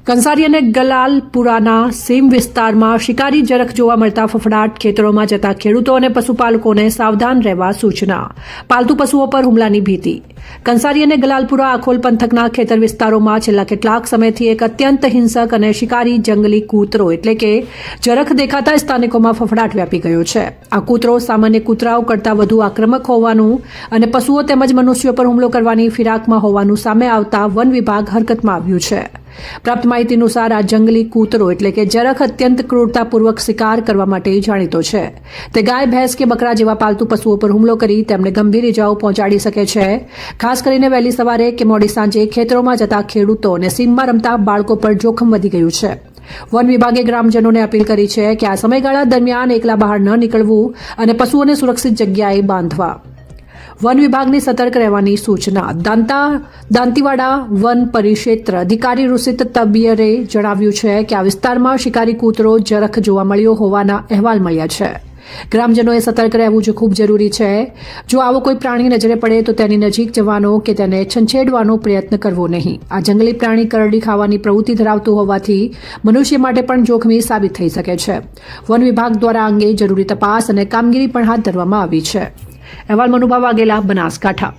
કંસારી અને ગલાલપુરાના સીમ વિસ્તારમાં શિકારી જરખ જોવા મળતા ફફડાટ, ખેતરોમાં જતા ખેડૂતો અને પશુપાલકોને સાવધાન રહેવા સૂચના. પાલતુ પશુઓ પર હુમલાની ભીતિ. કંસારી અને ગલાલપુરા આખોલ પંથકના ખેતર વિસ્તારોમાં છેલ્લા કેટલાક સમયથી એક અત્યંત હિંસક અને શિકારી જંગલી કૂતરો એટલે કે જરખ દેખાતા સ્થાનિકોમાં ફફડાટ વ્યાપી ગયો છે. આ કૂતરો સામાન્ય કૂતરાઓ કરતાં વધુ આક્રમક હોવાનું અને પશુઓ તેમજ મનુષ્યો પર હુમલો કરવાની ફિરાકમાં હોવાનું સામે આવતા વન વિભાગ હરકતમાં આવ્યું છે. પ્રાપ્ત માહિતી અનુસાર આ જંગલી કૂતરો એટલે કે જરખ અત્યંત ક્રૂરતાપૂર્વક શિકાર કરવા માટે જાણીતો છે. તે ગાય, ભેંસ કે બકરા જેવા પાલતુ પશુઓ પર હુમલો કરી તેમને ગંભીર ઇજાઓ પહોંચાડી શકે છે. ખાસ કરીને વહેલી સવારે કે મોડી સાંજે ખેતરોમાં જતા ખેડૂતો અને સીમમાં રમતા બાળકો પર જોખમ વધી ગયું છે. વન વિભાગે ગ્રામજનોને અપીલ કરી છે કે આ સમયગાળા દરમિયાન એકલા બહાર ન નીકળવું અને પશુઓને સુરક્ષિત જગ્યાએ બાંધવા. વન વિભાગની સતર્ક રહેવાની સૂચના. દાંતીવાડા વન પરિક્ષેત્ર અધિકારી ઋષિત તબિયરે જણાવ્યું છે કે આ વિસ્તારમાં શિકારી કૂતરો જરખ જોવા મળ્યો હોવાના અહેવાલ મળ્યા છે. ગ્રામજનોએ સતર્ક રહેવું જ ખૂબ જરૂરી છે. જો આવો કોઈ પ્રાણી નજરે પડે તો તેની નજીક જવાનો કે તેને છંછેડવાનો પ્રયત્ન કરવો નહીં. આ જંગલી પ્રાણી કરડી ખાવાની પ્રવૃત્તિ ધરાવતું હોવાથી મનુષ્ય માટે પણ જોખમી સાબિત થઈ શકે છે. વન વિભાગ દ્વારા અંગે જરૂરી તપાસ અને કામગીરી પણ હાથ ધરવામાં આવી છે. અહેવાલ મનુભા વાઘેલા, બનાસકાંઠા.